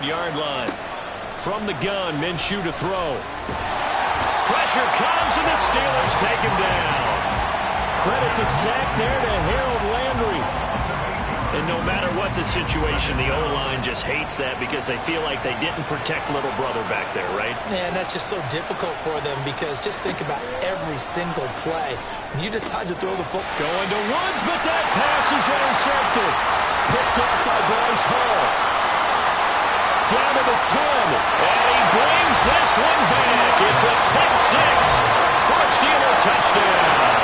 Yard line. From the gun, Minshew to throw. Pressure comes, and the Steelers take him down. Credit the sack there to Harold Landry. And no matter what the situation, the O-line just hates that because they feel like they didn't protect little brother back there, right? Yeah, and that's just so difficult for them because just think about every single play. When you decide to throw the football. Going to Woods, but that pass is intercepted. Picked off by Bryce Hall. Down to the 10. And he brings this one back. It's a pick six for a Steeler touchdown.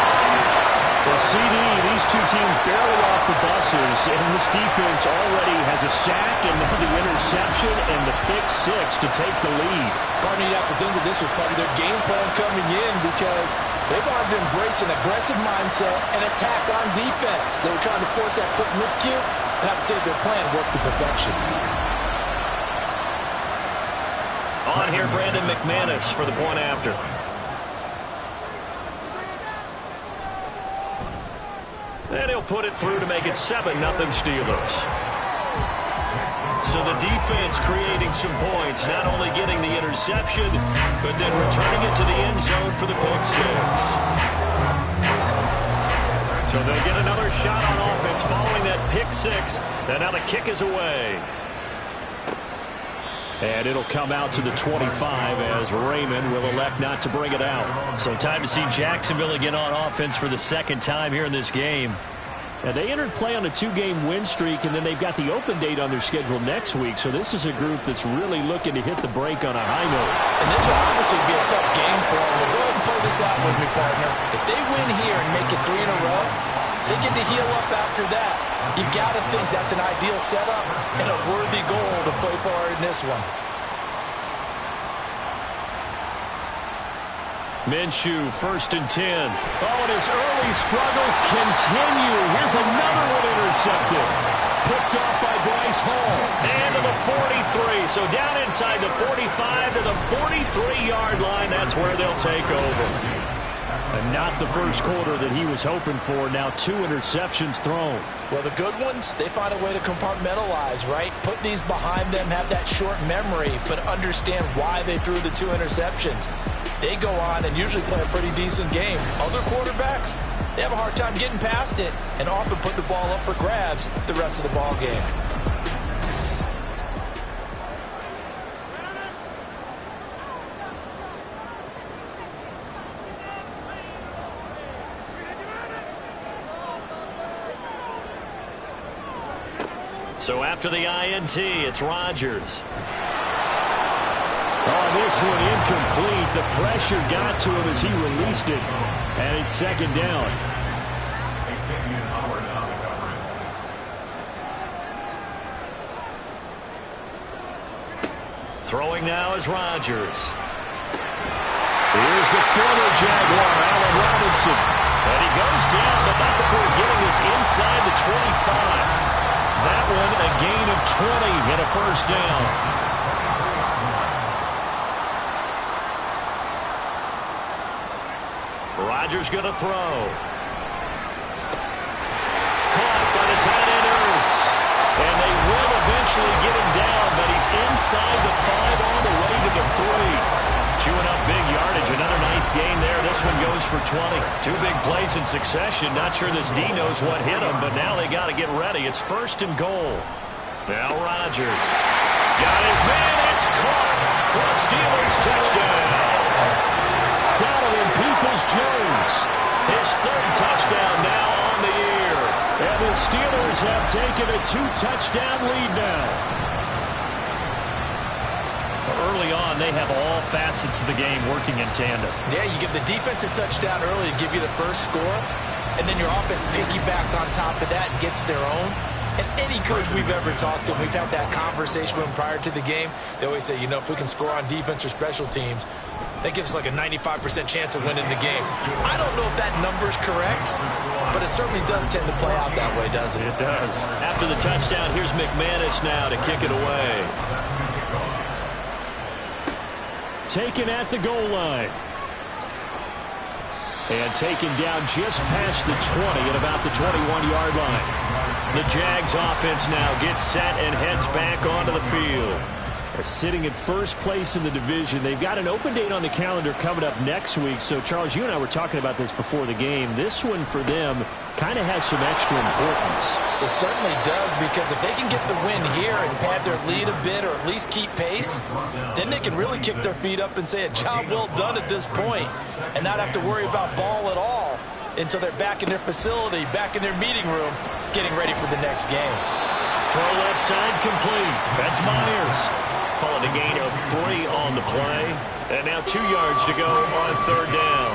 Well, CD, these two teams barely off the buses, and this defense already has a sack and now the interception and the pick six to take the lead. Gardner, you have to think that this was part of their game plan coming in because they wanted to embrace an aggressive mindset and attack on defense. They were trying to force that quick miscue, and I would say their plan worked to perfection. On here, Brandon McManus for the point after. And he'll put it through to make it 7-0 Steelers. So the defense creating some points, not only getting the interception, but then returning it to the end zone for the pick six. So they'll get another shot on offense following that pick six. And now the kick is away. And it'll come out to the 25 as Raymond will elect not to bring it out. So time to see Jacksonville again on offense for the second time here in this game. And they entered play on a 2-game win streak, and then they've got the open date on their schedule next week. So this is a group that's really looking to hit the break on a high note. And this will obviously be a tough game for them. Well, go ahead and play this out with me, partner. If they win here and make it 3 in a row, they get to heal up after that. You've got to think that's an ideal setup and a worthy goal to play for in this one. Minshew, 1st and 10. Oh, and his early struggles continue. Here's another one intercepted. Picked off by Bryce Hall. And to the 43. So down inside the 45 to the 43-yard line. That's where they'll take over. And not the first quarter that he was hoping for. Now 2 interceptions thrown. Well, the good ones, they find a way to compartmentalize, right? Put these behind them, have that short memory, but understand why they threw the 2 interceptions. They go on and usually play a pretty decent game. Other quarterbacks, they have a hard time getting past it and often put the ball up for grabs the rest of the ball game. So after the INT, it's Rodgers. Oh, this one incomplete. The pressure got to him as he released it. And it's 2nd down. Throwing now is Rodgers. Here's the former Jaguar, Allen Robinson. And he goes down, but not before getting this inside the 25. That one a gain of 20 and a 1st down. Rodgers going to throw. Caught by the tight end Ertz. And they will eventually get him down, but he's inside the 5 on the way to the 3. Chewing up big yardage. Another nice gain there. This one goes for 20. 2 big plays in succession. Not sure this D knows what hit him, but now they got to get ready. It's 1st and goal. Now Rodgers. Got his man. It's caught for a Steelers touchdown. Donovan Peoples-Jones, his 3rd touchdown now on the year. And the Steelers have taken a 2-touchdown lead now. Early on, they have all facets of the game working in tandem. Yeah, you give the defensive touchdown early to give you the first score, and then your offense piggybacks on top of that and gets their own. And any coach we've ever talked to, we've had that conversation with them prior to the game. They always say, you know, if we can score on defense or special teams, that gives us like a 95% chance of winning the game. I don't know if that number's correct, but it certainly does tend to play out that way, doesn't it? It does. After the touchdown, here's McManus now to kick it away. Taken at the goal line. And taken down just past the 20 at about the 21-yard line. The Jags offense now gets set and heads back onto the field. Sitting in first place in the division. They've got an open date on the calendar coming up next week. So, Charles, you and I were talking about this before the game. This one for them kind of has some extra importance. It certainly does, because if they can get the win here and pad their lead a bit, or at least keep pace, then they can really kick their feet up and say a job well done at this point and not have to worry about ball at all until they're back in their facility, back in their meeting room, getting ready for the next game. Throw left side complete. That's Myers. Calling a gain of 3 on the play. And now 2 yards to go on third down.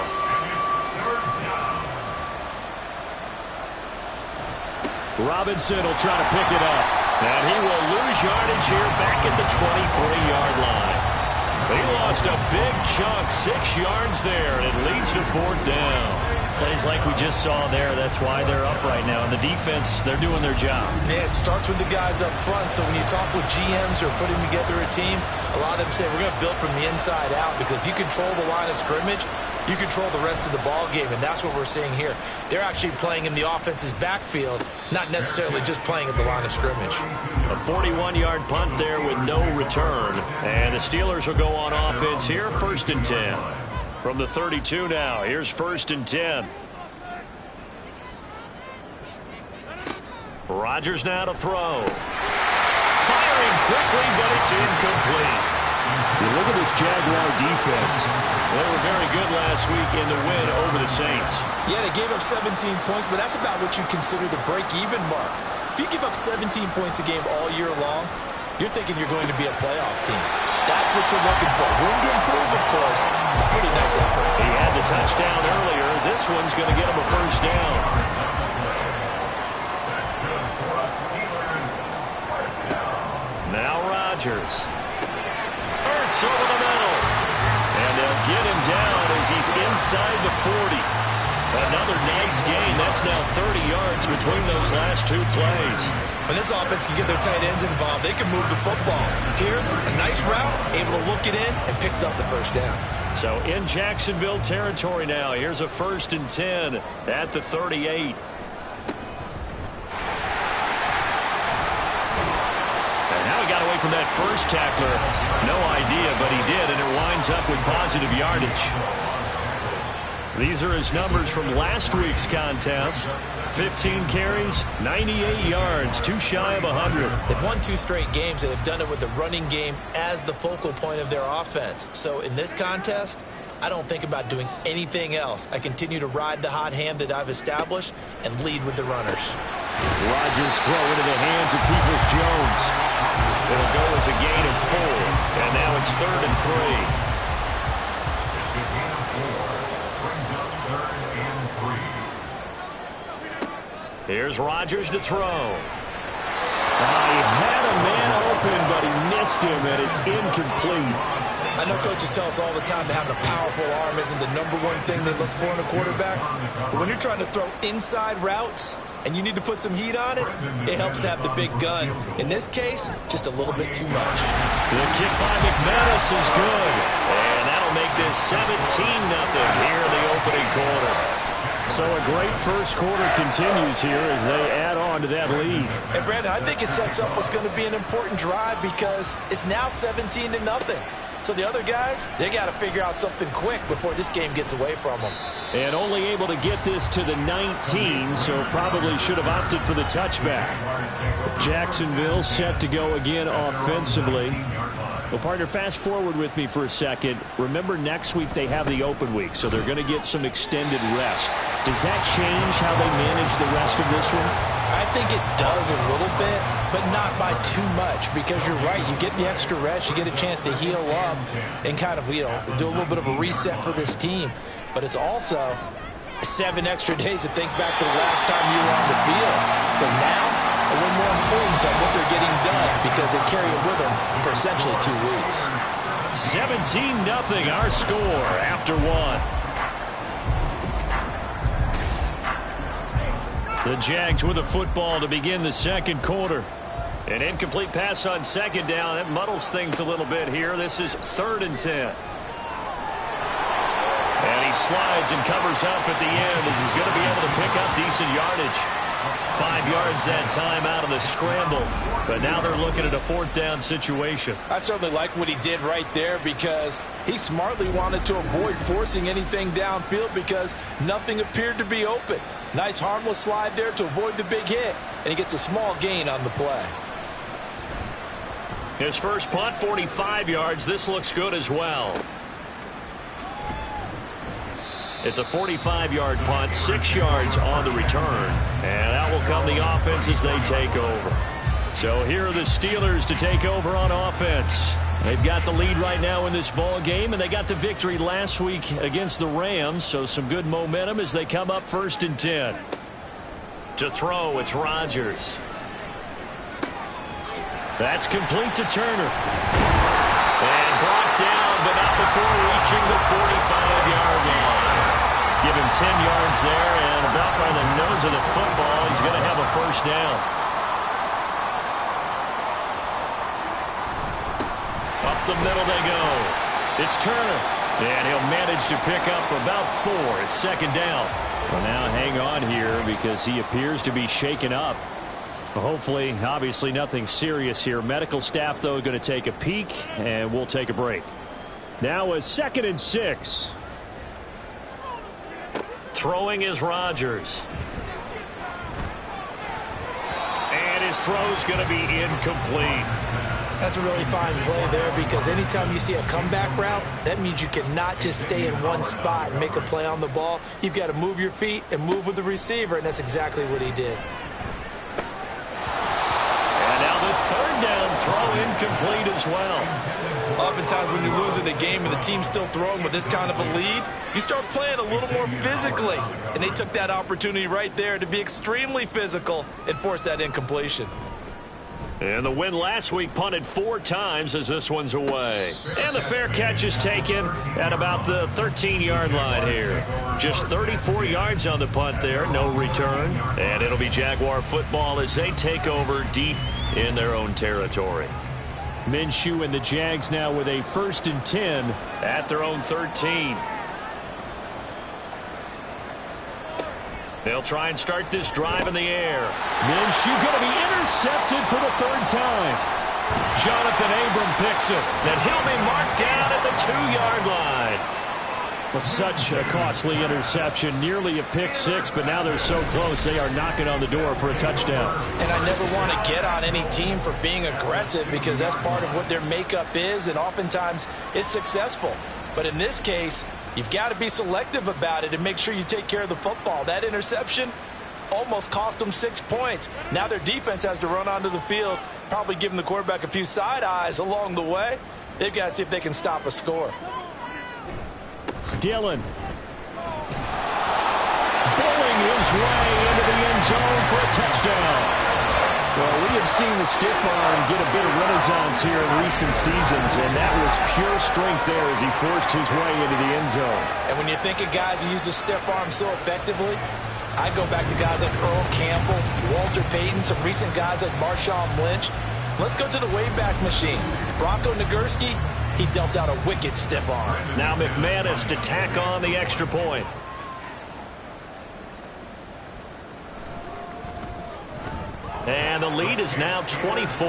Robinson will try to pick it up. And he will lose yardage here back at the 23-yard line. He lost a big chunk, 6 yards there, and it leads to fourth down. Plays like we just saw there. That's why they're up right now. And the defense, they're doing their job. Yeah, it starts with the guys up front. So when you talk with GMs who are putting together a team, a lot of them say we're going to build from the inside out, because if you control the line of scrimmage, you control the rest of the ball game, and that's what we're seeing here. They're actually playing in the offense's backfield, not necessarily just playing at the line of scrimmage. A 41-yard punt there with no return. And the Steelers will go on offense here, 1st and 10. From the 32 now, here's 1st and 10. Rodgers now to throw. Firing quickly, but it's incomplete. You look at this Jaguar defense. They were very good last week in the win over the Saints. Yeah, they gave up 17 points, but that's about what you consider the break-even mark. If you give up 17 points a game all year long, you're thinking you're going to be a playoff team. That's what you're looking for. Room to improve, of course. A pretty nice effort. He had the touchdown earlier. This one's going to get him a first down. Now Rodgers. Ertz over the middle. And they'll get him down as he's inside the 40. Another nice gain. That's now 30 yards between those last 2 plays. When this offense can get their tight ends involved, they can move the football. Here, a nice route, able to look it in, and picks up the first down. So in Jacksonville territory now. Here's a 1st and 10 at the 38. And how he got away from that first tackler, no idea, but he did, and it winds up with positive yardage. These are his numbers from last week's contest. 15 carries, 98 yards, 2 shy of 100. They've won 2 straight games, and have done it with the running game as the focal point of their offense. So in this contest, I don't think about doing anything else. I continue to ride the hot hand that I've established and lead with the runners. Rodgers throw into the hands of Peoples-Jones. It'll go as a gain of 4, and now it's 3rd and 3. Here's Rodgers to throw. He had a man open, but he missed him, and it's incomplete. I know coaches tell us all the time that having a powerful arm isn't the #1 thing they look for in a quarterback. But when you're trying to throw inside routes and you need to put some heat on it, it helps to have the big gun. In this case, just a little bit too much. The kick by McManus is good. And that'll make this 17-0 here in the opening quarter. So a great first quarter continues here as they add on to that lead. And Brandon, I think it sets up what's going to be an important drive, because it's now 17-0. So the other guys, they got to figure out something quick before this game gets away from them. And only able to get this to the 19, so probably should have opted for the touchback. Jacksonville set to go again offensively. Well, partner, fast forward with me for a second. Remember, next week they have the open week, so they're going to get some extended rest. Does that change how they manage the rest of this one? I think it does a little bit, but not by too much, because you're right. You get the extra rest. You get a chance to heal up and kind of, do a little bit of a reset for this team. But it's also 7 extra days to think back to the last time you were on the field. So now, a little more importance on what they're getting done, because they carry it with them for essentially 2 weeks. 17-0 our score after 1. The Jags with a football to begin the second quarter. An incomplete pass on second down. That muddles things a little bit here. This is 3rd and 10. And he slides and covers up at the end as he's going to be able to pick up decent yardage. 5 yards that time out of the scramble. But now they're looking at a 4th down situation. I certainly like what he did right there because he smartly wanted to avoid forcing anything downfield because nothing appeared to be open. Nice harmless slide there to avoid the big hit, and he gets a small gain on the play. His first punt, 45 yards. This looks good as well. It's a 45-yard punt, 6 yards on the return. And out will come the offense as they take over. So here are the Steelers to take over on offense. They've got the lead right now in this ball game, and they got the victory last week against the Rams, so some good momentum as they come up 1st and 10. To throw, it's Rodgers. That's complete to Turner. And brought down, but not before reaching the 45-yard line. Give him 10 yards there, and about by the nose of the football, he's going to have a 1st down. Up the middle they go. It's Turner. And he'll manage to pick up about 4. It's 2nd down. Well, now hang on here because he appears to be shaken up. Hopefully, obviously nothing serious here. Medical staff, though, going to take a peek, and we'll take a break. Now a 2nd and 6. Throwing is Rodgers. And his throw's going to be incomplete. That's a really fine play there because anytime you see a comeback route, that means you cannot just stay in one spot and make a play on the ball. You've got to move your feet and move with the receiver, and that's exactly what he did. And now the 3rd down throw incomplete as well. Oftentimes when you're losing a game and the team's still throwing with this kind of a lead, you start playing a little more physically. And they took that opportunity right there to be extremely physical and force that incompletion. And the win last week punted 4 times as this one's away. And the fair catch is taken at about the 13-yard line here. Just 34 yards on the punt there, no return. And it'll be Jaguar football as they take over deep in their own territory. Minshew and the Jags now with a 1st and 10 at their own 13. They'll try and start this drive in the air. Minshew going to be intercepted for the 3rd time. Jonathan Abram picks it. Then he'll be marked down at the 2-yard line. Well, such a costly interception, nearly a pick 6, but now they're so close they are knocking on the door for a touchdown. And I never want to get on any team for being aggressive because that's part of what their makeup is, and oftentimes it's successful. But in this case, you've got to be selective about it and make sure you take care of the football. That interception almost cost them 6 points. Now their defense has to run onto the field, probably giving the quarterback a few side eyes along the way. They've got to see if they can stop a score. Dillon bowling his way into the end zone for a touchdown. Well, we have seen the stiff arm get a bit of renaissance here in recent seasons, and that was pure strength there as he forced his way into the end zone. And when you think of guys who use the stiff arm so effectively, I go back to guys like Earl Campbell, Walter Payton, some recent guys like Marshawn Lynch. Let's go to the Wayback Machine. Bronco Nagurski, he dealt out a wicked stiff arm. Now McManus to tack on the extra point. And the lead is now 24.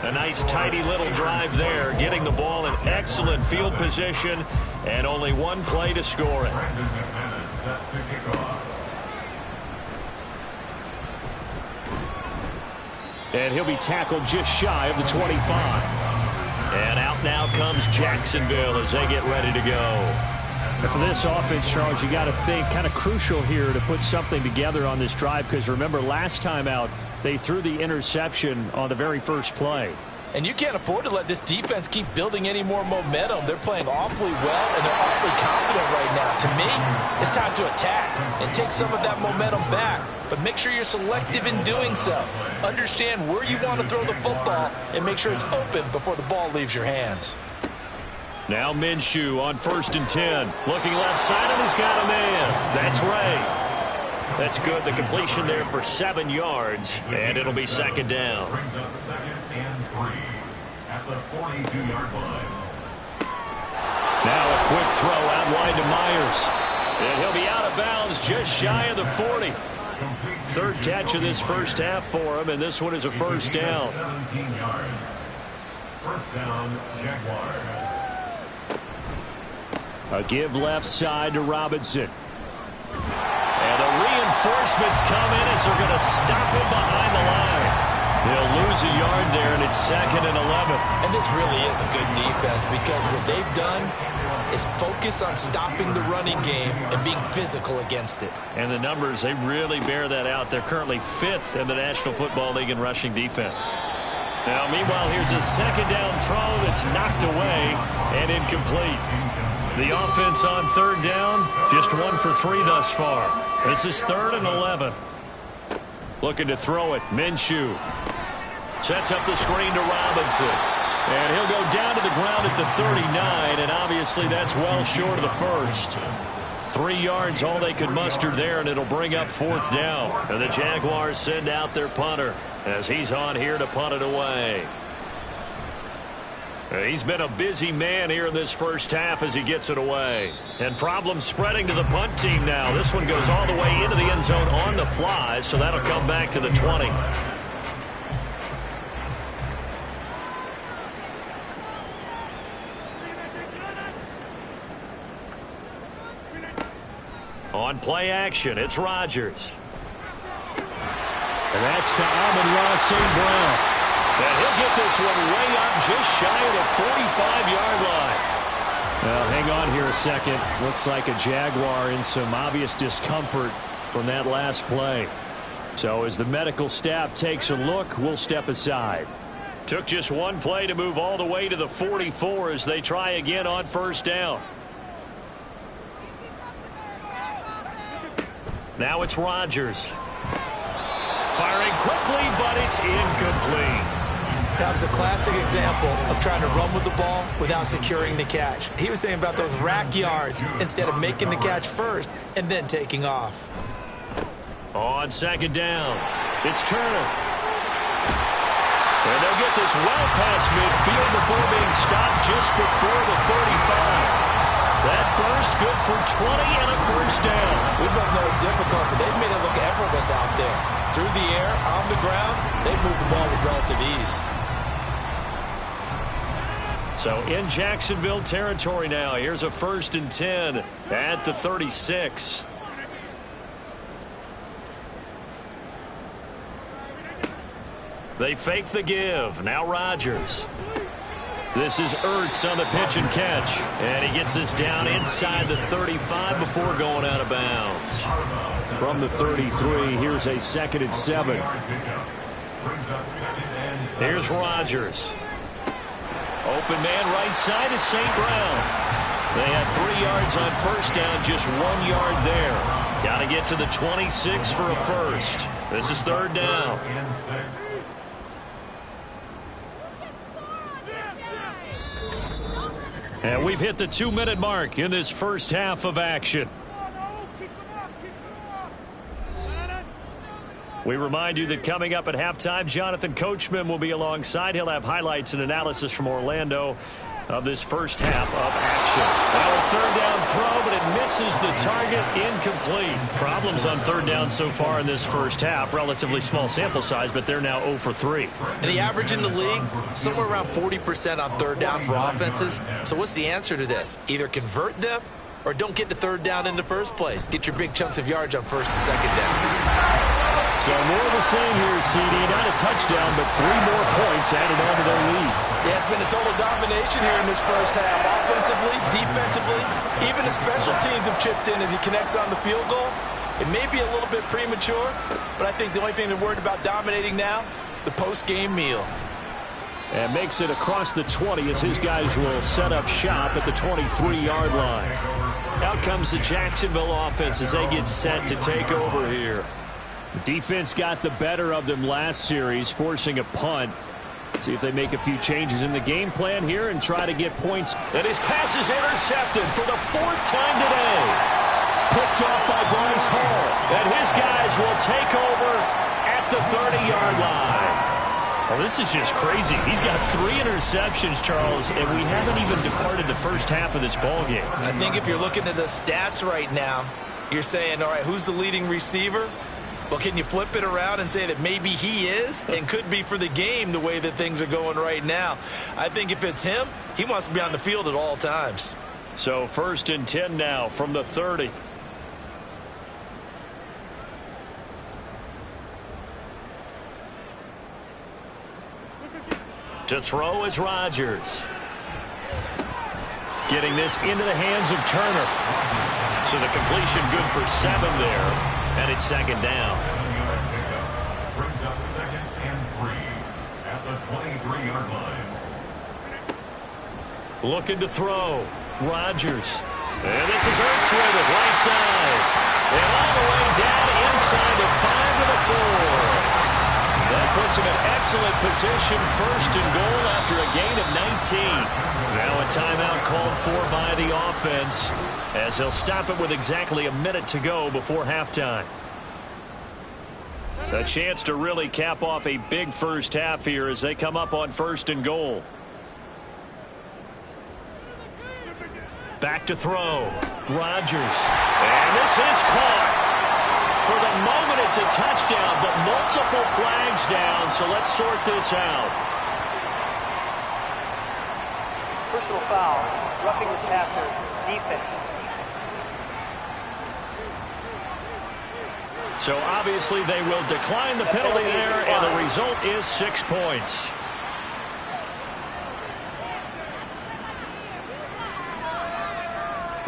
A nice tidy little drive there, getting the ball in excellent field position, and only one play to score it. And he'll be tackled just shy of the 25. And out now comes Jacksonville as they get ready to go. And for this offense, Charles, you got to think kind of crucial here to put something together on this drive because remember last time out they threw the interception on the very first play. And you can't afford to let this defense keep building any more momentum. They're playing awfully well, and they're awfully confident right now. To me, it's time to attack and take some of that momentum back. But make sure you're selective in doing so. Understand where you want to throw the football and make sure it's open before the ball leaves your hands. Now Minshew on 1st and 10. Looking left side, and he's got a man. That's Ray. That's good. The completion there for 7 yards, and it'll be 2nd down. Brings up 2nd and 3 at the 42-yard line. Now a quick throw out wide to Myers. And he'll be out of bounds just shy of the 40. Third catch of this first half for him, and this one is a first down. 17 yards. First down, Jaguars. A give left side to Robinson. And the reinforcements come in as they're going to stop him behind the line. They'll lose a yard there, and it's 2nd and 11. And this really is a good defense because what they've done is focus on stopping the running game and being physical against it. And the numbers, they really bear that out. They're currently 5th in the National Football League in rushing defense. Now, meanwhile, here's a second down throw that's knocked away and incomplete. The offense on third down, just 1 for 3 thus far. This is 3rd and 11. Looking to throw it, Minshew. Sets up the screen to Robinson. And he'll go down to the ground at the 39, and obviously that's well short of the first. 3 yards, all they could muster there, and it'll bring up 4th down. And the Jaguars send out their punter as he's on here to punt it away. He's been a busy man here in this first half as he gets it away. And problems spreading to the punt team now. This one goes all the way into the end zone on the fly, so that'll come back to the 20. On play action, it's Rodgers. And that's to Amon-Ra St. Brown. And he'll get this one way up just shy of the 45-yard line. Well, hang on here a second. Looks like a Jaguar in some obvious discomfort from that last play. So as the medical staff takes a look, we'll step aside. Took just one play to move all the way to the 44 as they try again on first down. Now it's Rodgers. Firing quickly, but it's incomplete. That was a classic example of trying to run with the ball without securing the catch. He was thinking about those rack yards instead of making the catch first and then taking off. On second down, it's Turner. And they'll get this well past midfield before being stopped just before the 35. That burst good for 20 and a first down. We both know it's difficult, but they've made it look effortless out there. Through the air, on the ground, they've moved the ball with relative ease. So in Jacksonville territory now. Here's a 1st and 10 at the 36. They fake the give. Now Rodgers. This is Ertz on the pitch and catch. And he gets this down inside the 35 before going out of bounds. From the 33, here's a 2nd and 7. Here's Rodgers. Open man right side is St. Brown. They had 3 yards on first down, just 1 yard there. Got to get to the 26 for a first. This is 3rd down. And we've hit the 2-minute mark in this first half of action. We remind you that coming up at halftime, Jonathan Coachman will be alongside. He'll have highlights and analysis from Orlando of this first half of action. Well, a 3rd down throw, but it misses the target, incomplete. Problems on 3rd down so far in this first half. Relatively small sample size, but they're now 0 for 3. And the average in the league, somewhere around 40% on 3rd down for offenses. So what's the answer to this? Either convert them or don't get to 3rd down in the first place. Get your big chunks of yards on 1st and 2nd down. So more of the same here, CD. Not a touchdown, but 3 more points added on to their lead. Yeah, it's been a total domination here in this first half. Offensively, defensively, even the special teams have chipped in as he connects on the field goal. It may be a little bit premature, but I think the only thing they're worried about dominating now, the post-game meal. And makes it across the 20 as his guys will set up shop at the 23-yard line. Out comes the Jacksonville offense as they get set to take over here. Defense got the better of them last series, forcing a punt. See if they make a few changes in the game plan here and try to get points. And his pass is intercepted for the 4th time today. Picked off by Bryce Hall. And his guys will take over at the 30-yard line. Well, this is just crazy. He's got 3 interceptions, Charles, and we haven't even departed the first half of this ballgame. I think if you're looking at the stats right now, you're saying, all right, who's the leading receiver? Well, can you flip it around and say that maybe he is and could be for the game the way that things are going right now? I think if it's him, he wants to be on the field at all times. So 1st and 10 now from the 30. To throw is Rodgers. Getting this into the hands of Turner. So the completion good for 7 there. And it's 2nd down. 7-yard pickup. Brings up 2nd and 3 at the 23-yard line. Looking to throw. Rodgers. And this is Ertz with it. Right side. And all the way down inside the 5 to the 4. That puts him in excellent position. 1st and goal after a gain of 19. Now a timeout called for by the offense, as he'll stop it with exactly a minute to go before halftime. A chance to really cap off a big first half here as they come up on 1st and goal. Back to throw. Rodgers. And this is caught. For the moment, it's a touchdown, but multiple flags down, so let's sort this out. Personal foul, roughing the passer, defense. So obviously they will decline the penalty there, and the result is 6 points.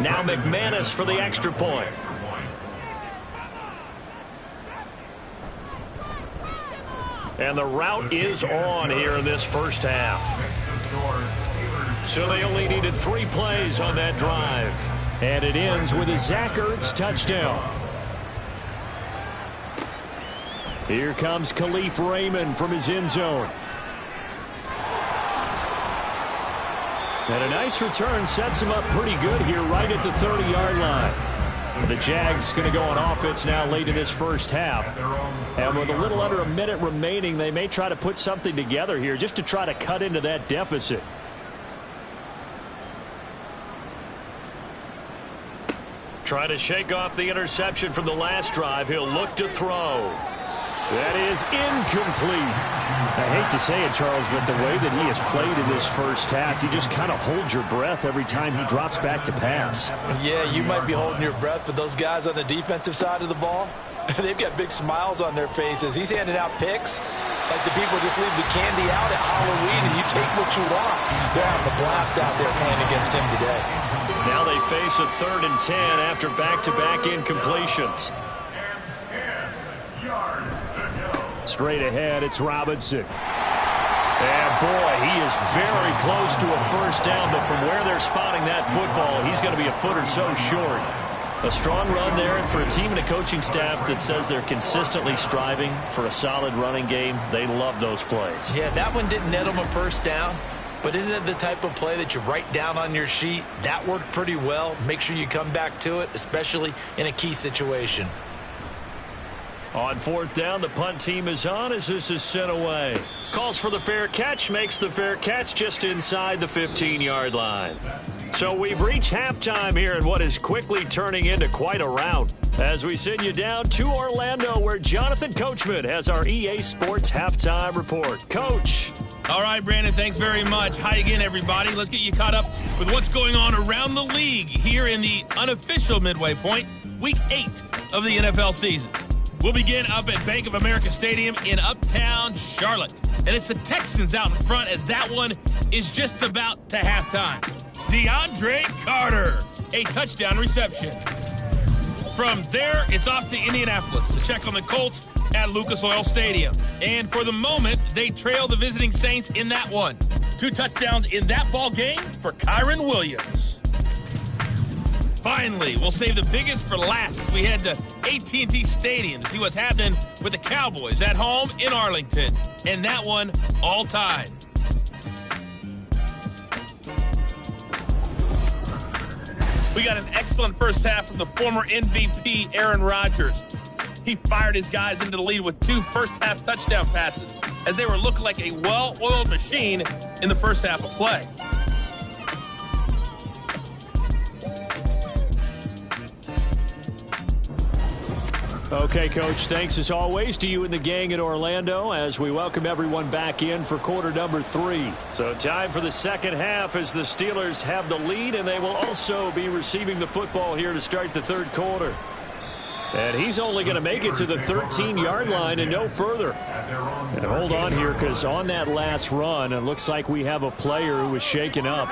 Now McManus for the extra point. And the route is on here in this first half. So they only needed 3 plays on that drive. And it ends with a Zach Ertz touchdown. Here comes Khalif Raymond from his end zone. And a nice return sets him up pretty good here right at the 30-yard line. The Jags going to go on offense now late in this first half. And with a little under a minute remaining, they may try to put something together here just to try to cut into that deficit. Try to shake off the interception from the last drive. He'll look to throw. That is incomplete. I hate to say it, Charles, but the way that he has played in this first half, you just kind of hold your breath every time he drops back to pass. Yeah, you might be holding your breath, but those guys on the defensive side of the ball, they've got big smiles on their faces. He's handing out picks like the people just leave the candy out at Halloween and you take what you want. They're having a blast out there playing against him today. Now they face a 3rd and 10 after back-to-back incompletions. Straight ahead, it's Robinson. And boy, he is very close to a first down, but from where they're spotting that football, he's going to be a foot or so short. A strong run there, and for a team and a coaching staff that says they're consistently striving for a solid running game, they love those plays. Yeah, that one didn't net them a first down, but isn't it the type of play that you write down on your sheet? That worked pretty well. Make sure you come back to it, especially in a key situation. On 4th down, the punt team is on as this is sent away. Calls for the fair catch, makes the fair catch just inside the 15-yard line. So we've reached halftime here in what is quickly turning into quite a rout. As we send you down to Orlando, where Jonathan Coachman has our EA Sports Halftime Report. Coach. All right, Brandon, thanks very much. Hi again, everybody. Let's get you caught up with what's going on around the league here in the unofficial midway point, Week 8 of the NFL season. We'll begin up at Bank of America Stadium in Uptown Charlotte. And it's the Texans out in front as that one is just about to halftime. DeAndre Carter, a touchdown reception. From there, it's off to Indianapolis to check on the Colts at Lucas Oil Stadium. And for the moment, they trail the visiting Saints in that one. 2 touchdowns in that ball game for Kyren Williams. Finally, we'll save the biggest for last. We head to AT&T Stadium to see what's happening with the Cowboys at home in Arlington. And that one all tied. We got an excellent first half from the former MVP, Aaron Rodgers. He fired his guys into the lead with 2 first-half touchdown passes as they were looking like a well-oiled machine in the first half of play. Okay, Coach, thanks as always to you and the gang in Orlando as we welcome everyone back in for quarter number 3. So time for the second half as the Steelers have the lead, and they will also be receiving the football here to start the third quarter. And he's only going to make it to the 13-yard line and no further. And hold on here, because on that last run, it looks like we have a player who was shaken up.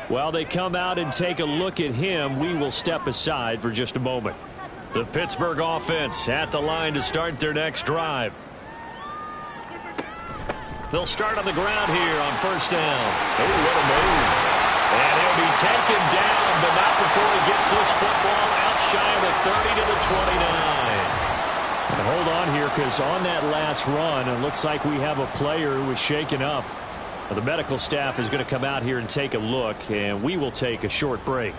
While they come out and take a look at him, we will step aside for just a moment. The Pittsburgh offense at the line to start their next drive. They'll start on the ground here on first down. Oh, what a move. And he'll be taken down, but not before he gets this football out shy of the 30 to the 29. And hold on here, because on that last run, it looks like we have a player who was shaken up. Well, the medical staff is going to come out here and take a look, and we will take a short break.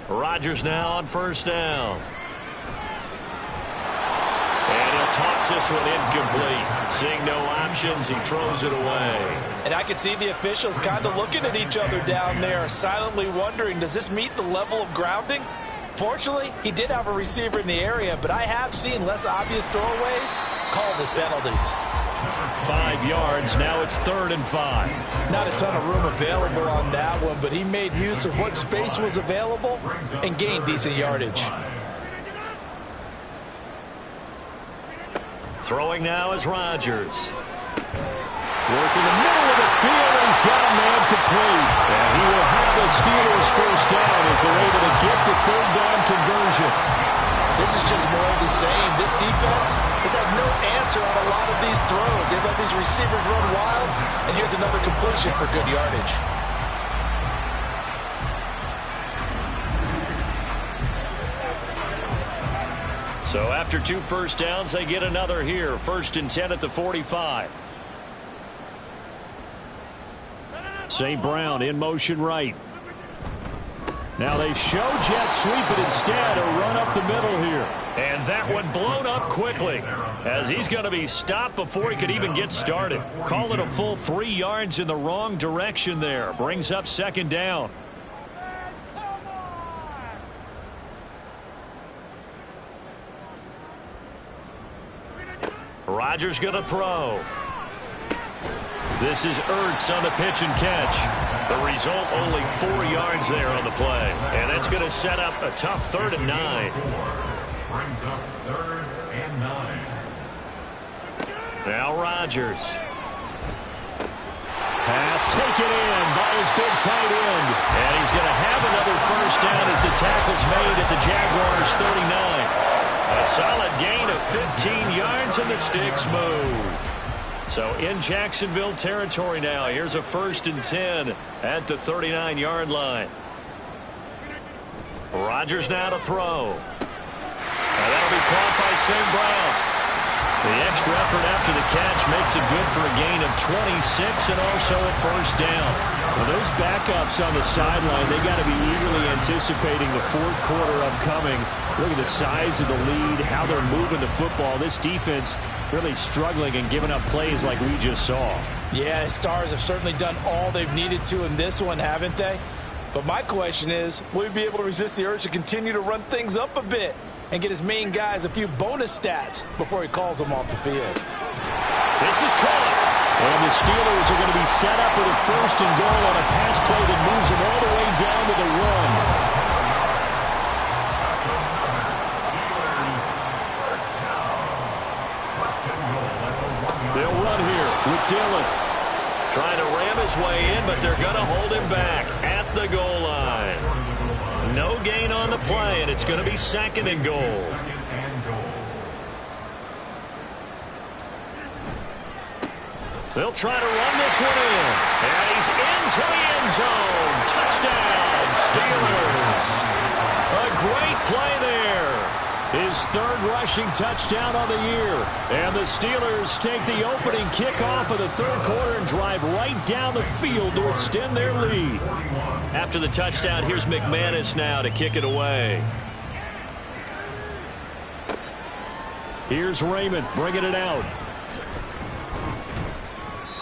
Rodgers now on first down. And he'll toss this one incomplete. Seeing no options, he throws it away. And I can see the officials kind of looking at each other down there, silently wondering, does this meet the level of grounding? Fortunately, he did have a receiver in the area, but I have seen less obvious throwaways called as penalties. 5 yards. Now it's 3rd and 5. Not a ton of room available on that one, but he made use of what space was available and gained decent yardage. Throwing now is Rodgers. Working the middle of the field, and he's got a man complete. And he will have the Steelers first down as they're able to get the third down conversion. This is just more of the same. This defense has had no answer on a lot of these throws. They've let these receivers run wild, and here's another completion for good yardage. So after 2 first downs, they get another here. 1st and 10 at the 45. St. Brown in motion right. Now they show jet sweep, but instead a run up the middle here. And that one blown up quickly as he's going to be stopped before he could even get started. Call it a full 3 yards in the wrong direction there. Brings up 2nd down. Rodgers going to throw. This is Ertz on the pitch and catch. The result, only 4 yards there on the play. And that's going to set up a tough 3rd and 9. Brings up 3rd and 9. Now Rodgers. Pass taken in by his big tight end. And he's going to have another first down as the tackle's made at the Jaguars' 39. A solid gain of 15 yards and the sticks move. So in Jacksonville territory now. Here's a 1st and 10 at the 39-yard line. Rodgers now to throw. And that'll be caught by St. Brown. The extra effort after the catch makes it good for a gain of 26 and also a first down. Well, those backups on the sideline, they got to be eagerly anticipating the 4th quarter upcoming. Look at the size of the lead, how they're moving the football. This defense really struggling and giving up plays like we just saw. Yeah, Stars have certainly done all they've needed to in this one, haven't they? But my question is, will he be able to resist the urge to continue to run things up a bit and get his main guys a few bonus stats before he calls them off the field? This is caught. And the Steelers are going to be set up with a 1st and goal on a pass play that moves them all the way down to the run. They'll run here with Dillon. Trying to ram his way in, but they're going to hold him back at the goal line. No gain on the play, and it's going to be 2nd and goal. They'll try to run this one in. And he's into the end zone. Touchdown, Steelers. A great play there. His 3rd rushing touchdown on the year. And the Steelers take the opening kickoff of the 3rd quarter and drive right down the field to extend their lead. After the touchdown, here's McManus now to kick it away. Here's Raymond bringing it out.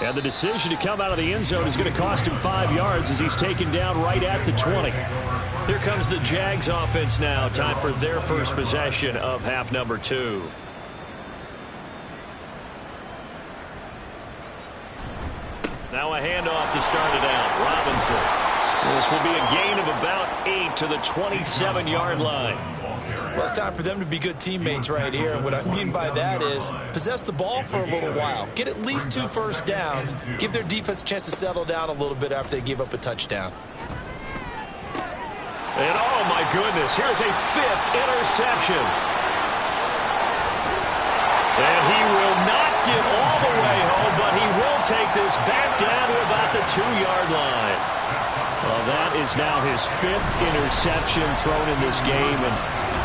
And the decision to come out of the end zone is going to cost him 5 yards as he's taken down right at the 20. Here comes the Jags offense now. Time for their first possession of half number 2. Now a handoff to start it out. Robinson. This will be a gain of about 8 to the 27-yard line. Well, it's time for them to be good teammates right here. And what I mean by that is possess the ball for a little while. Get at least 2 first downs. Give their defense a chance to settle down a little bit after they give up a touchdown. And oh my goodness, here's a 5th interception. And he will not get all the way home, but he will take this back down to about the 2-yard line. Well, that is now his 5th interception thrown in this game. And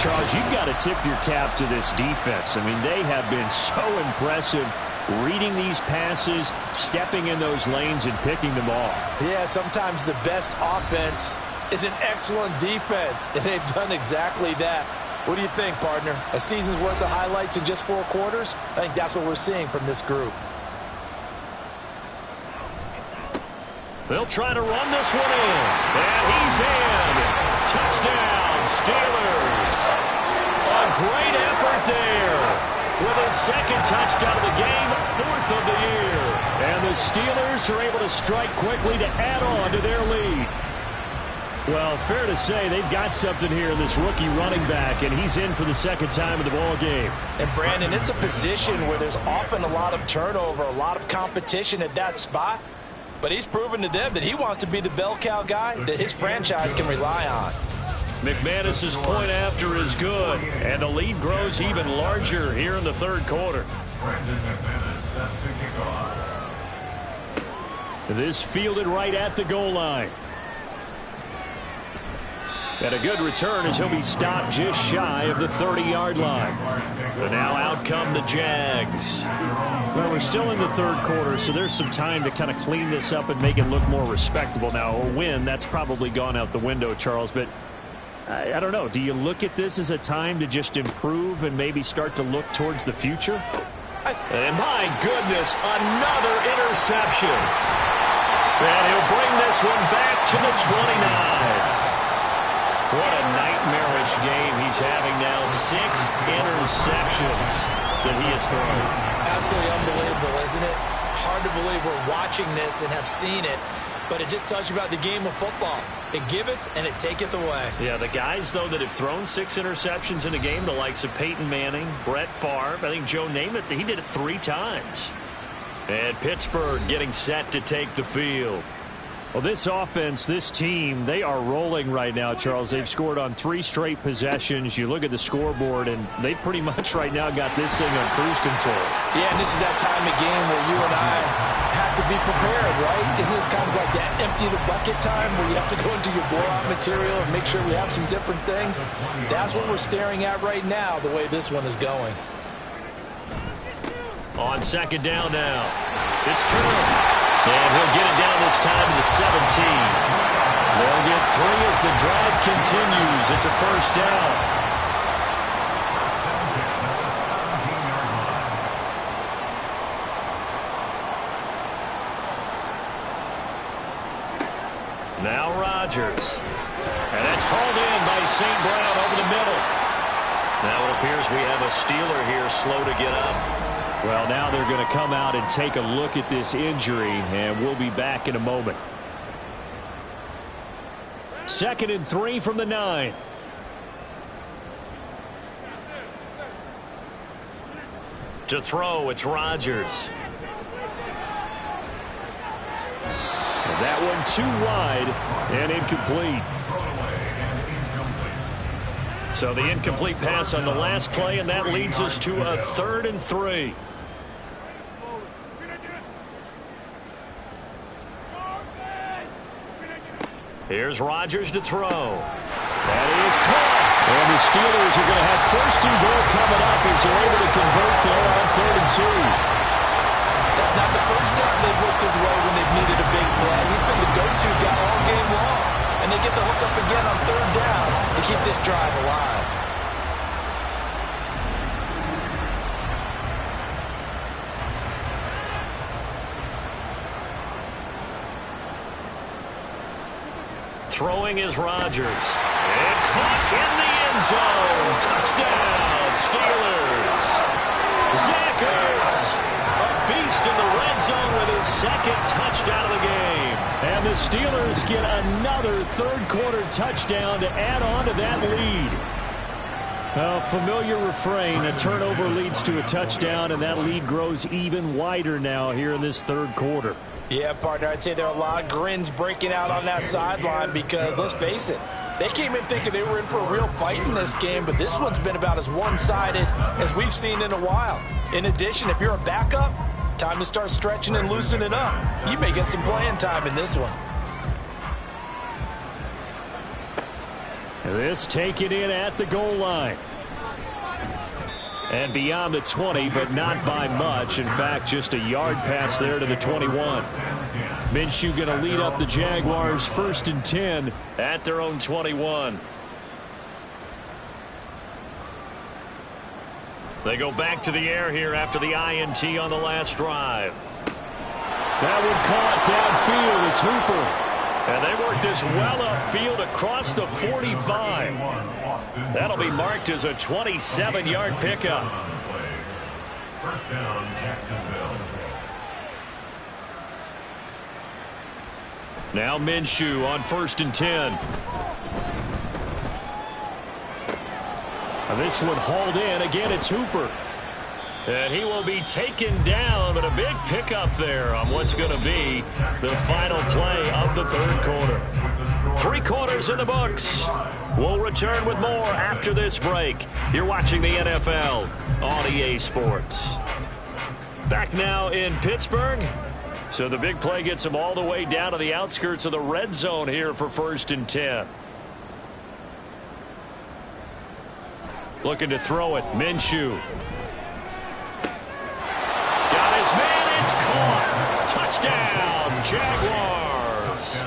Charles, you've got to tip your cap to this defense. I mean, they have been so impressive reading these passes, stepping in those lanes, and picking them off. Yeah, sometimes the best offense is an excellent defense, and they've done exactly that. What do you think, partner? A season's worth of highlights in just 4 quarters? I think that's what we're seeing from this group. They'll try to run this one in. And he's in. Touchdown, Steelers. A great effort there. With his 2nd touchdown of the game, 4th of the year. And the Steelers are able to strike quickly to add on to their lead. Well, fair to say they've got something here in this rookie running back, and he's in for the 2nd time in the ball game. And, Brandon, it's a position where there's often a lot of turnover, a lot of competition at that spot. But he's proven to them that he wants to be the bell cow guy that his franchise can rely on. McManus's point after is good, and the lead grows even larger here in the 3rd quarter. Brandon McManus set to kick off. This fielded right at the goal line. And a good return as he'll be stopped just shy of the 30-yard line. But now out come the Jags. Well, we're still in the 3rd quarter, so there's some time to kind of clean this up and make it look more respectable. Now, a win, that's probably gone out the window, Charles, but I don't know. Do you look at this as a time to just improve and maybe start to look towards the future? And my goodness, another interception. And he'll bring this one back to the 29. What a nightmarish game he's having now. 6 interceptions that he has thrown. Absolutely unbelievable, isn't it? Hard to believe we're watching this and have seen it, but it just tells you about the game of football. It giveth and it taketh away. Yeah, the guys, though, that have thrown 6 interceptions in a game, the likes of Peyton Manning, Brett Favre, I think Joe Namath, he did it 3 times. And Pittsburgh getting set to take the field. Well, this offense, this team, they are rolling right now, Charles. They've scored on 3 straight possessions. You look at the scoreboard, and they pretty much right now got this thing on cruise control. Yeah, and this is that time of game where you and I have to be prepared, right? Isn't this kind of like that empty the bucket time where you have to go into your blowout material and make sure we have some different things? That's what we're staring at right now, the way this one is going. On 2nd down now, it's Turner. And he'll get it down this time to the 17. They'll get 3 as the drive continues. It's a 1st down. Now Rodgers. And that's hauled in by St. Brown over the middle. Now it appears we have a Steeler here slow to get up. Well, now they're going to come out and take a look at this injury, and we'll be back in a moment. 2nd and 3 from the 9. To throw, it's Rodgers. And that one too wide and incomplete. So the incomplete pass on the last play, and that leads us to a 3rd and 3. Here's Rodgers to throw. That is caught. And the Steelers are going to have 1st and goal coming up as they're able to convert there on 3rd and 2. That's not the first time they've looked his way when they've needed a big play. He's been the go-to guy all game long. And they get the hook up again on 3rd down to keep this drive alive. Throwing is Rodgers. And caught in the end zone. Touchdown, Steelers. Zach Ertz, a beast in the red zone with his second touchdown of the game. And the Steelers get another third-quarter touchdown to add on to that lead. A familiar refrain, a turnover leads to a touchdown, and that lead grows even wider now here in this third quarter. Yeah, partner, I'd say there are a lot of grins breaking out on that sideline because, let's face it, they came in thinking they were in for a real fight in this game, but this one's been about as one-sided as we've seen in a while. In addition, if you're a backup, time to start stretching and loosening up. You may get some playing time in this one. This taken in at the goal line. And beyond the 20, but not by much. In fact, just a yard pass there to the 21. Minshew going to lead up the Jaguars 1st and 10 at their own 21. They go back to the air here after the INT on the last drive. That one caught downfield. It's Hooper. And they work this well upfield across the 45. That'll be marked as a 27-yard pickup. First down, Jacksonville. Now Minshew on 1st and 10. And this one hauled in. Again, it's Hooper. And he will be taken down, but a big pickup there on what's going to be the final play of the third quarter. 3 quarters in the books. We'll return with more after this break. You're watching the NFL on EA Sports. Back now in Pittsburgh. So the big play gets him all the way down to the outskirts of the red zone here for 1st and 10. Looking to throw it, Minshew. Got his man, it's caught. Touchdown, Jaguars.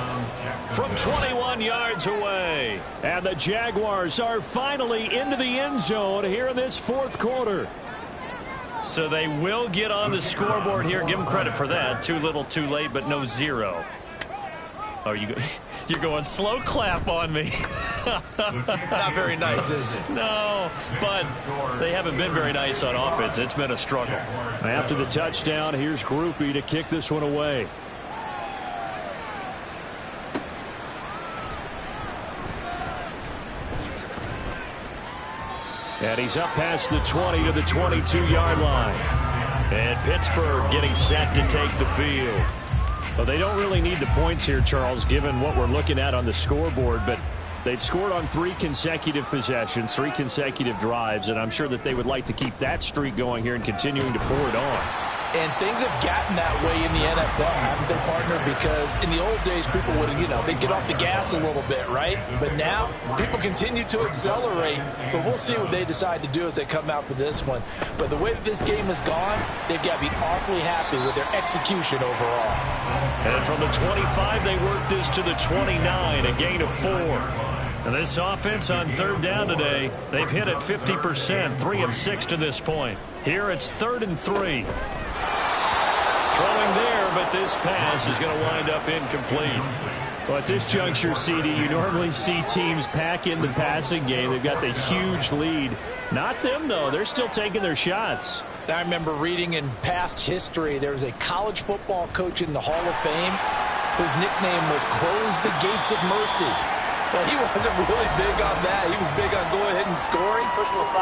From 21 yards away. And the Jaguars are finally into the end zone here in this fourth quarter. So they will get on the scoreboard here. Give them credit for that. Too little, too late, but no zero. Oh, you're going slow clap on me. Not very nice, is it? No, but they haven't been very nice on offense. It's been a struggle. After the touchdown, here's Grupe to kick this one away. And he's up past the 20 to the 22-yard line. And Pittsburgh getting set to take the field. Well, they don't really need the points here, Charles, given what we're looking at on the scoreboard, but they've scored on 3 consecutive possessions, 3 consecutive drives, and I'm sure that they would like to keep that streak going here and continuing to pour it on. And things have gotten that way in the NFL, haven't they, partner? Because in the old days, people would, they'd get off the gas a little bit, right? But now, people continue to accelerate, but we'll see what they decide to do as they come out for this one. But the way that this game has gone, they've got to be awfully happy with their execution overall. And from the 25, they work this to the 29, a gain of 4. And this offense on third down today, they've hit it 50%, 3 of 6 to this point. Here it's 3rd and 3. Throwing there, but this pass is going to wind up incomplete. Well, at this juncture, CD, you normally see teams pack in the passing game. They've got the huge lead. Not them, though. They're still taking their shots. I remember reading in past history, there was a college football coach in the Hall of Fame whose nickname was Close the Gates of Mercy. Well, he wasn't really big on that. He was big on going ahead and scoring.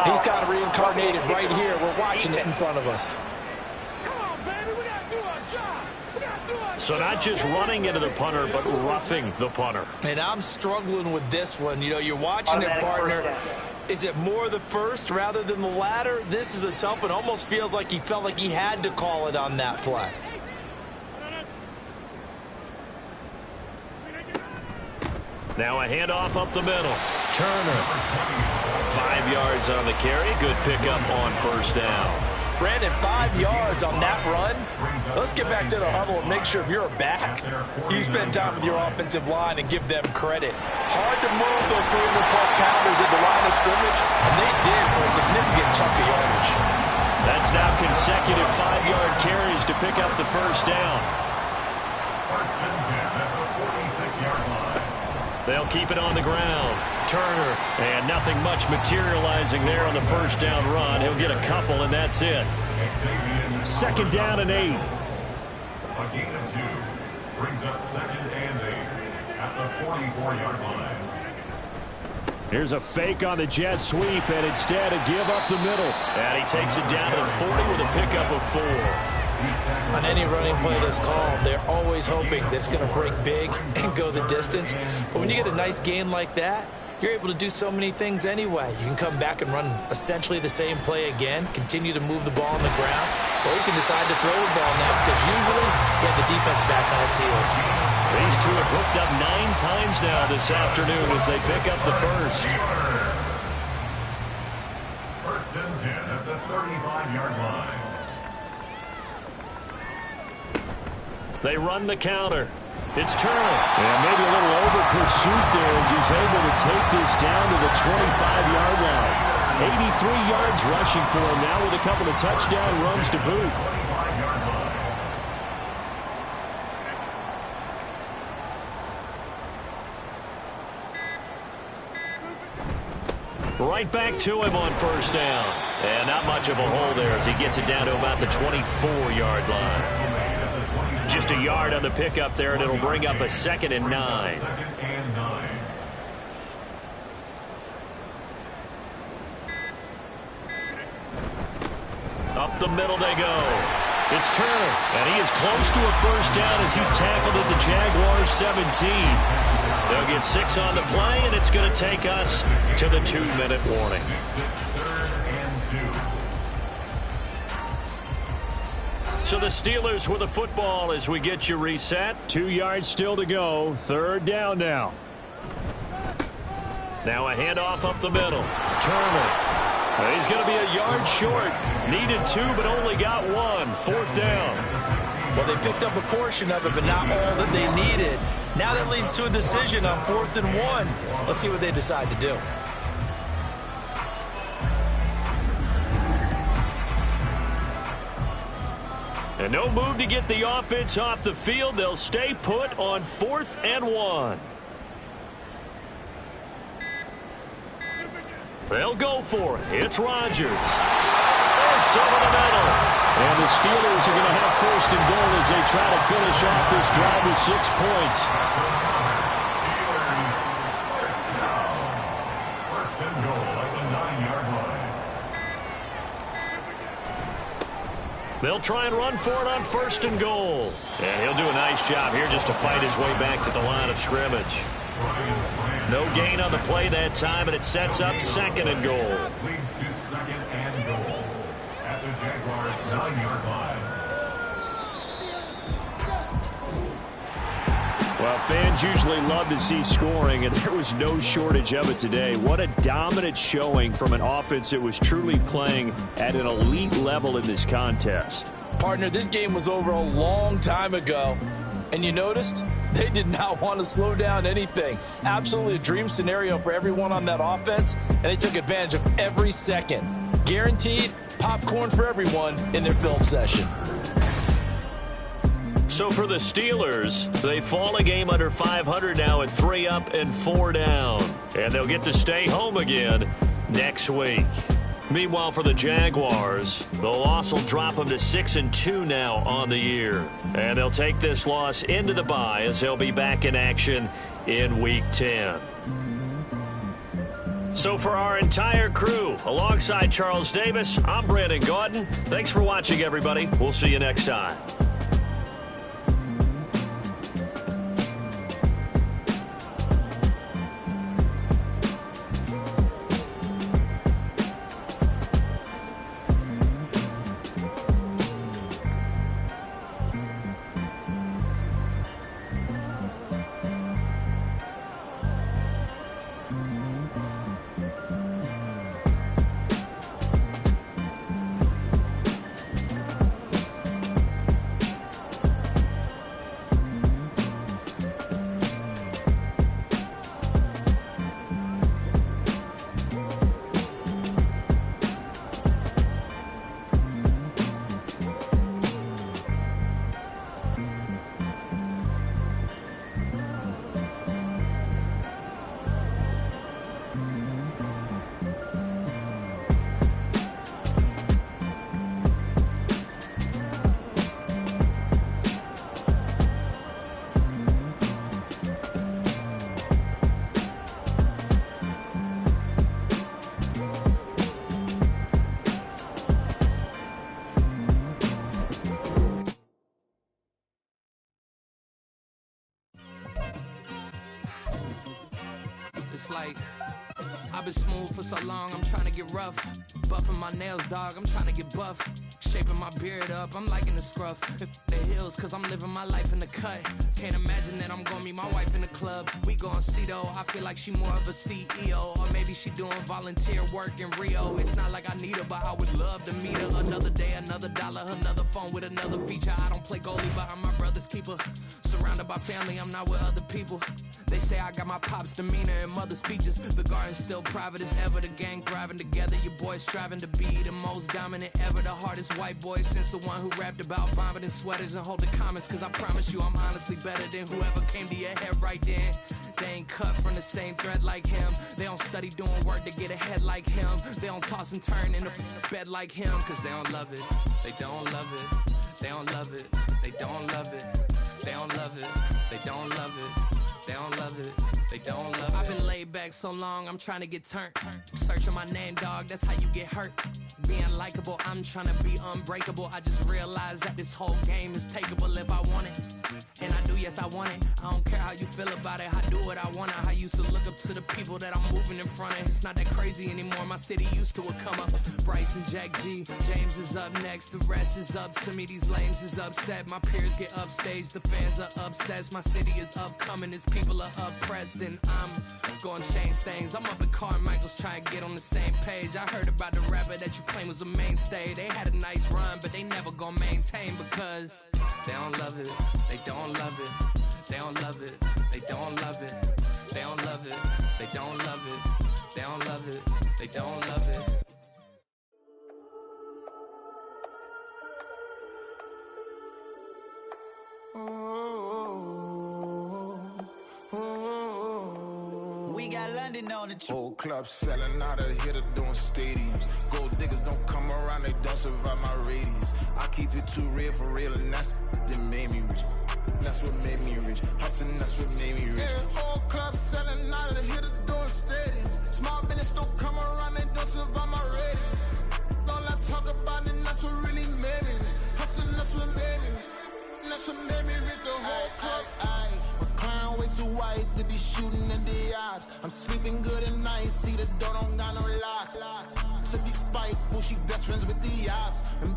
He's kind of reincarnated right here. We're watching it in front of us. So not just running into the punter, but roughing the punter. And I'm struggling with this one. You're watching it, partner. Is it more the first rather than the latter? This is a tough one. Almost feels like he felt like he had to call it on that play. Now a handoff up the middle. Turner. 5 yards on the carry. Good pickup on first down. Brandon, 5 yards on that run. Let's get back to the huddle and make sure if you're a back, you spend time with your offensive line and give them credit. Hard to move those 300-plus pounders at the line of scrimmage, and they did for a significant chunk of yardage. That's now consecutive 5-yard carries to pick up the first down. First and 10 at the 46-yard line. They'll keep it on the ground. Turner, and nothing much materializing there on the first down run. He'll get a couple, and that's it. Second down and 8. A gain of 2 brings up second and 8 at the 44-yard line. Here's a fake on the jet sweep, and instead a give up the middle. And he takes it down to the 40 with a pickup of 4. On any running play that's called, they're always hoping that it's going to break big and go the distance. But when you get a nice gain like that, you're able to do so many things anyway. You can come back and run essentially the same play again, continue to move the ball on the ground, or you can decide to throw the ball now because usually you have the defense back on its heels. These two have hooked up 9 times now this afternoon as they pick up the first. First and 10 at the 35-yard line. They run the counter. It's Turner. And maybe a little over pursuit there as he's able to take this down to the 25-yard line. 83 yards rushing for him now with a couple of touchdown runs to boot. Right back to him on first down. And not much of a hole there as he gets it down to about the 24-yard line. Just a yard on the pickup there, and it'll bring up a 2nd and 9. Up the middle they go. It's Turner, and he is close to a first down as he's tackled at the Jaguars 17. They'll get 6 on the play, and it's going to take us to the 2-minute warning. So the Steelers with the football as we get you reset. 2 yards still to go. 3rd down now. Now a handoff up the middle. Turner. He's going to be a yard short. Needed 2, but only got 1. 4th down. Well, they picked up a portion of it, but not all that they needed. Now that leads to a decision on 4th and 1. Let's see what they decide to do. And no move to get the offense off the field. They'll stay put on 4th and 1. They'll go for it. It's Rodgers. It's over the middle. And the Steelers are going to have 1st and goal as they try to finish off this drive with 6 points. First and goal at the 9-yard line. They'll try and run for it on 1st and goal. And he'll do a nice job here just to fight his way back to the line of scrimmage. No gain on the play that time, and it sets up 2nd and goal. Leads to 2nd and goal at the Jaguars 9-yard line. Well, fans usually love to see scoring, and there was no shortage of it today. What a dominant showing from an offense that was truly playing at an elite level in this contest. Partner, this game was over a long time ago, and you noticed they did not want to slow down anything. Absolutely a dream scenario for everyone on that offense, and they took advantage of every second. Guaranteed popcorn for everyone in their film session. So for the Steelers, they fall a game under 500 now at 3 up and 4 down. And they'll get to stay home again next week. Meanwhile, for the Jaguars, the loss will drop them to 6 and 2 now on the year. And they'll take this loss into the bye as they'll be back in action in Week 10. So for our entire crew, alongside Charles Davis, I'm Brandon Gaudin. Thanks for watching, everybody. We'll see you next time. it's like I've been smooth for so long, I'm trying to get rough. Buffing my nails, dog, I'm trying to get buff. Shaping my beard up, I'm liking the scruff. The hills, cause I'm living my life in the cut. Can't imagine that I'm gonna meet my wife in the club. We gon' see though, I feel like she more of a CEO. Or maybe she doing volunteer work in Rio. It's not like I need her, but I would love to meet her. Another day, another dollar, another phone with another feature. I don't play goalie, but I'm my brother's keeper. Surrounded by family, I'm not with other people. They say I got my pop's demeanor and mother's features. The garden's still private as ever, the gang thriving together. Your boys striving to be the most dominant ever. The hardest white boy since the one who rapped about vomiting sweaters and holding comments. Cause I promise you I'm honestly better than whoever came to your head right then. They ain't cut from the same thread like him. They don't study doing work to get ahead like him. They don't toss and turn in the bed like him. Cause they don't love it, they don't love it. They don't love it, they don't love it. They don't love it, they don't love it. They don't love it, they don't love it. I've been laid back so long, I'm trying to get turned. Searching my name, dog, that's how you get hurt. Being likable, I'm trying to be unbreakable. I just realized that this whole game is takeable if I want it. And I do, yes, I want it. I don't care how you feel about it, I do what I want. I used to look up to the people that I'm moving in front of. It's not that crazy anymore, my city used to it come up. Bryce and Jack G, James is up next. The rest is up to me, these lames is upset. My peers get upstaged, the fans are obsessed. My city is upcoming, its people are oppressed. And I'm gonna change things. I'm up at Carmichael's trying to get on the same page. I heard about the rapper that you claim was a mainstay. They had a nice run, but they never gonna maintain because they don't love it, they don't love it, they don't love it, they don't love it, they don't love it, they don't love it, they don't love it, they don't love it. We got London on the trip. Whole club selling out of hitter doing stadiums. Gold diggers don't come around, they don't survive my radius. I keep it too real for real, and that's that made me rich. That's what made me rich. Hustling, that's what made me rich. Yeah, whole club selling out of the hitters doing stadiums. Small business don't come around, they don't survive my radius. All I talk about, and that's what really made me rich. Hustling, that's what made me rich. And that's what made me rich. The whole club. McLaren way too wide to be shooting in the odds. I'm sleeping good at night, see the door don't got no locks. To be spiteful, she best friends with the ops. And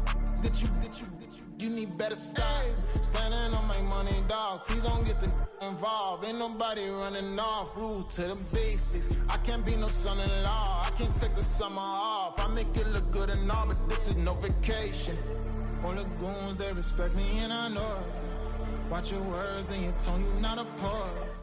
you need better stops. Standing on my money, dog, please don't get involved. Ain't nobody running off, rules to the basics. I can't be no son-in-law, I can't take the summer off. I make it look good and all, but this is no vacation. All the goons, they respect me and I know it. Watch your words and your tone, you not a poet.